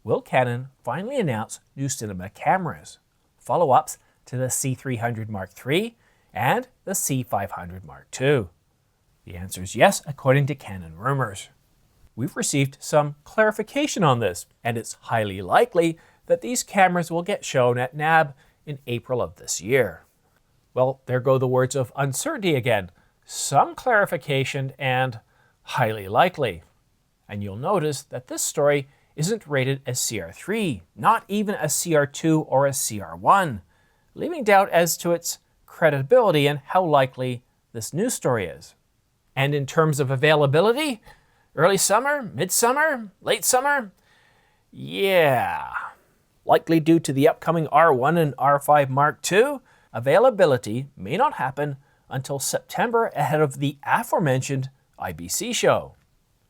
will Canon finally announce new cinema cameras, follow-ups to the C300 Mark III and the C500 Mark II? The answer is yes, according to Canon rumors. We've received some clarification on this, and it's highly likely that these cameras will get shown at NAB in April of this year. Well, there go the words of uncertainty again. Some clarification and highly likely. And you'll notice that this story isn't rated as CR3, not even a CR2 or a CR1, leaving doubt as to its credibility and how likely this news story is. And in terms of availability, early summer, midsummer, late summer? Yeah. Likely due to the upcoming R1 and R5 Mark II, availability may not happen until September ahead of the aforementioned IBC show.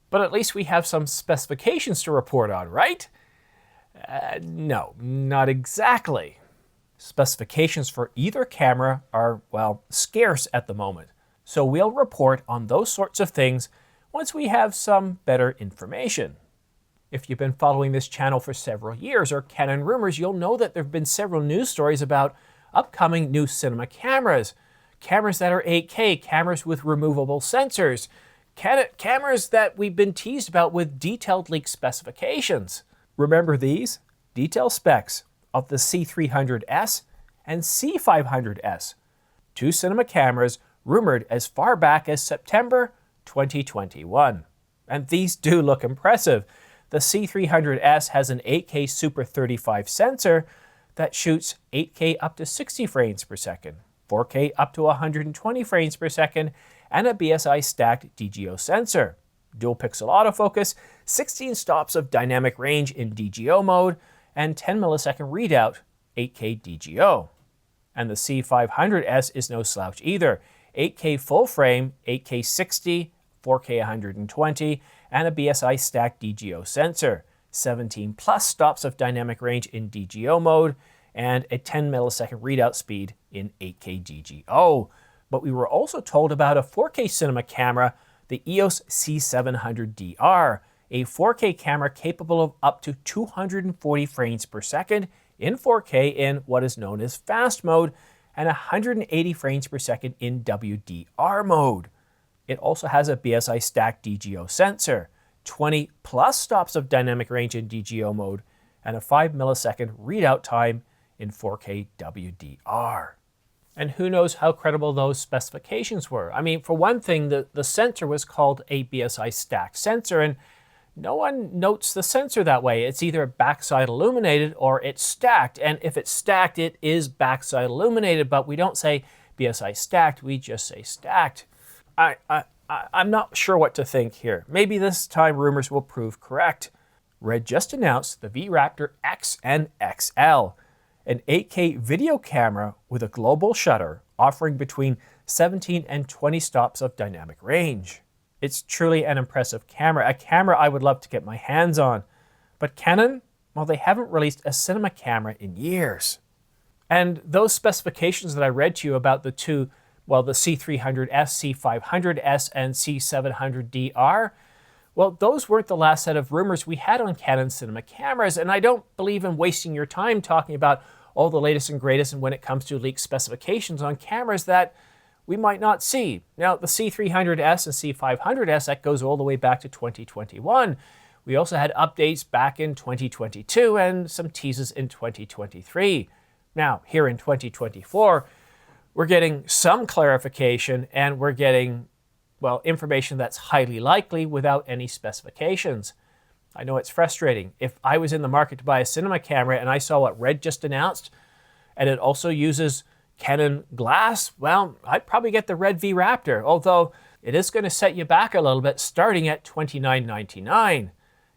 But at least we have some specifications to report on, right? No, not exactly. Specifications for either camera are, well, scarce at the moment. So we'll report on those sorts of things once we have some better information. If you've been following this channel for several years or Canon rumors, you'll know that there have been several news stories about upcoming new cinema cameras. Cameras that are 8K, cameras with removable sensors, cameras that we've been teased about with detailed leak specifications. Remember these? Detailed specs of the C300S and C500S, two cinema cameras rumored as far back as September 2021. And these do look impressive. The C300S has an 8K Super 35 sensor that shoots 8K up to 60 frames per second, 4K up to 120 frames per second, and a BSI stacked DGO sensor, dual pixel autofocus, 16 stops of dynamic range in DGO mode, and 10 millisecond readout 8K DGO. And the C500S is no slouch either. 8K full frame, 8K 60, 4K 120, and a BSI stacked DGO sensor, 17 plus stops of dynamic range in DGO mode, and a 10 millisecond readout speed in 8K DGO. But we were also told about a 4K cinema camera, the EOS C700DR, a 4K camera capable of up to 240 frames per second in 4K in what is known as fast mode and 180 frames per second in WDR mode. It also has a BSI stacked DGO sensor, 20 plus stops of dynamic range in DGO mode, and a 5 millisecond readout time in 4K WDR. And who knows how credible those specifications were. I mean, for one thing, the sensor was called a BSI stacked sensor, and no one notes the sensor that way. It's either backside illuminated or it's stacked. And if it's stacked, it is backside illuminated, but we don't say BSI stacked, we just say stacked. I'm not sure what to think here. Maybe this time rumors will prove correct. Red just announced the V-Raptor X and XL, an 8K video camera with a global shutter offering between 17 and 20 stops of dynamic range. It's truly an impressive camera, a camera I would love to get my hands on. But Canon, well, they haven't released a cinema camera in years. And those specifications that I read to you about the two, well, the C300S, C500S, and C700DR, well, those weren't the last set of rumors we had on Canon Cinema cameras, and I don't believe in wasting your time talking about all the latest and greatest and when it comes to leaked specifications on cameras that we might not see. Now, the C300S and C500S, that goes all the way back to 2021. We also had updates back in 2022 and some teases in 2023. Now, here in 2024, we're getting some clarification and we're getting, well, information that's highly likely without any specifications. I know it's frustrating. If I was in the market to buy a cinema camera and I saw what Red just announced, and it also uses Canon glass, well, I'd probably get the Red V-Raptor, although it is going to set you back a little bit starting at $29.99.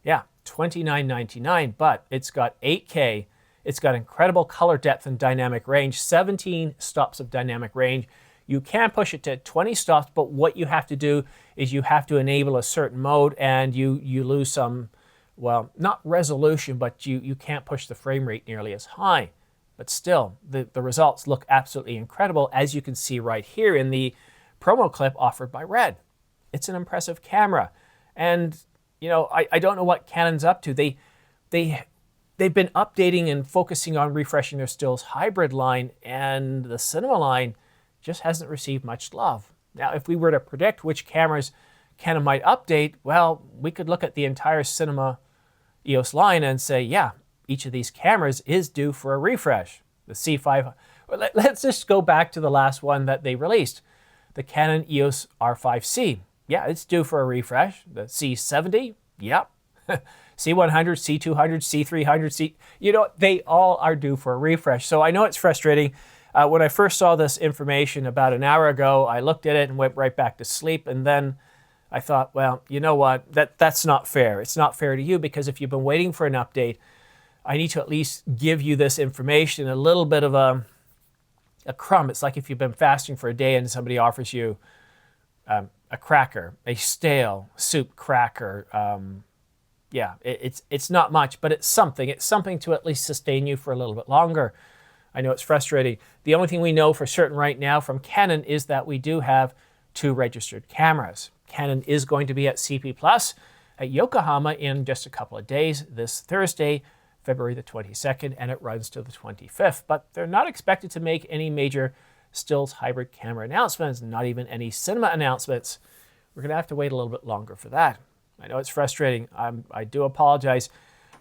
Yeah, $29.99, but it's got 8K, it's got incredible color depth and dynamic range, 17 stops of dynamic range. You can push it to 20 stops, but what you have to do is you have to enable a certain mode and you lose some, well, not resolution, but you can't push the frame rate nearly as high. But still, the results look absolutely incredible, as you can see right here in the promo clip offered by Red. It's an impressive camera. And, you know, I don't know what Canon's up to. They they've been updating and focusing on refreshing their stills hybrid line, and the cinema line just hasn't received much love. Now, if we were to predict which cameras Canon might update, well, we could look at the entire cinema EOS line and say, yeah, each of these cameras is due for a refresh. The C5, let's just go back to the last one that they released, the Canon EOS R5C. Yeah, it's due for a refresh. The C70, yep. C100, C200, C300, they all are due for a refresh. So I know it's frustrating. When I first saw this information about an hour ago, I looked at it and went right back to sleep. And then I thought, well, you know what? That's not fair. It's not fair to you, because if you've been waiting for an update, I need to at least give you this information, a little bit of a crumb. It's like if you've been fasting for a day and somebody offers you a cracker, a stale soup cracker. Yeah, it's not much, but it's something. It's something to at least sustain you for a little bit longer. I know it's frustrating. The only thing we know for certain right now from Canon is that we do have 2 registered cameras. Canon is going to be at CP Plus at Yokohama in just a couple of days, this Thursday, February the 22nd, and it runs to the 25th. But they're not expected to make any major stills hybrid camera announcements, not even any cinema announcements. We're going to have to wait a little bit longer for that. I know it's frustrating. I do apologize.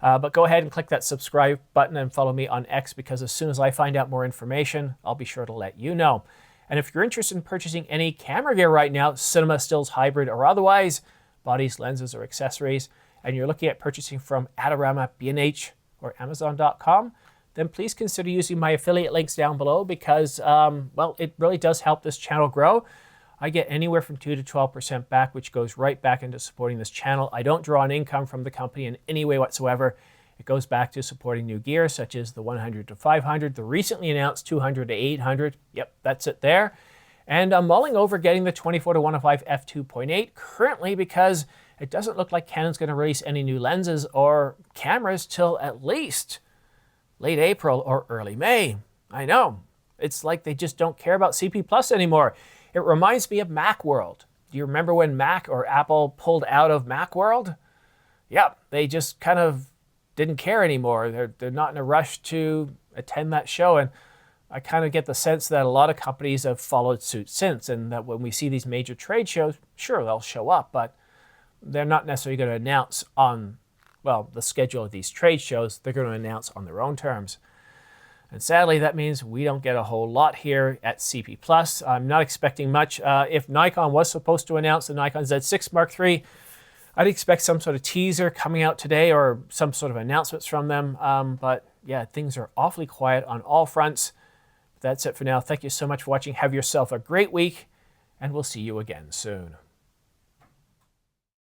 But go ahead and click that subscribe button and follow me on X, because as soon as I find out more information, I'll be sure to let you know. And if you're interested in purchasing any camera gear right now, cinema, stills, hybrid, or otherwise, bodies, lenses, or accessories, and you're looking at purchasing from Adorama, B&H, or Amazon.com, then please consider using my affiliate links down below, because, well, it really does help this channel grow. I get anywhere from 2 to 12% back, which goes right back into supporting this channel. I don't draw on income from the company in any way whatsoever. It goes back to supporting new gear, such as the 100 to 500, the recently announced 200 to 800. Yep, that's it there. And I'm mulling over getting the 24 to 105 f2.8 currently, because it doesn't look like Canon's going to release any new lenses or cameras till at least late April or early May. I know. It's like they just don't care about CP Plus anymore. It reminds me of Macworld. Do you remember when Mac or Apple pulled out of Macworld? Yep, they just kind of didn't care anymore. They're not in a rush to attend that show. And I kind of get the sense that a lot of companies have followed suit since, and that when we see these major trade shows, sure, they'll show up, but they're not necessarily going to announce on, well, the schedule of these trade shows. They're going to announce on their own terms. And sadly, that means we don't get a whole lot here at CP Plus. I'm not expecting much. If Nikon was supposed to announce the Nikon Z6 Mark III, I'd expect some sort of teaser coming out today or some sort of announcements from them. But yeah, things are awfully quiet on all fronts. That's it for now. Thank you so much for watching. Have yourself a great week, and we'll see you again soon.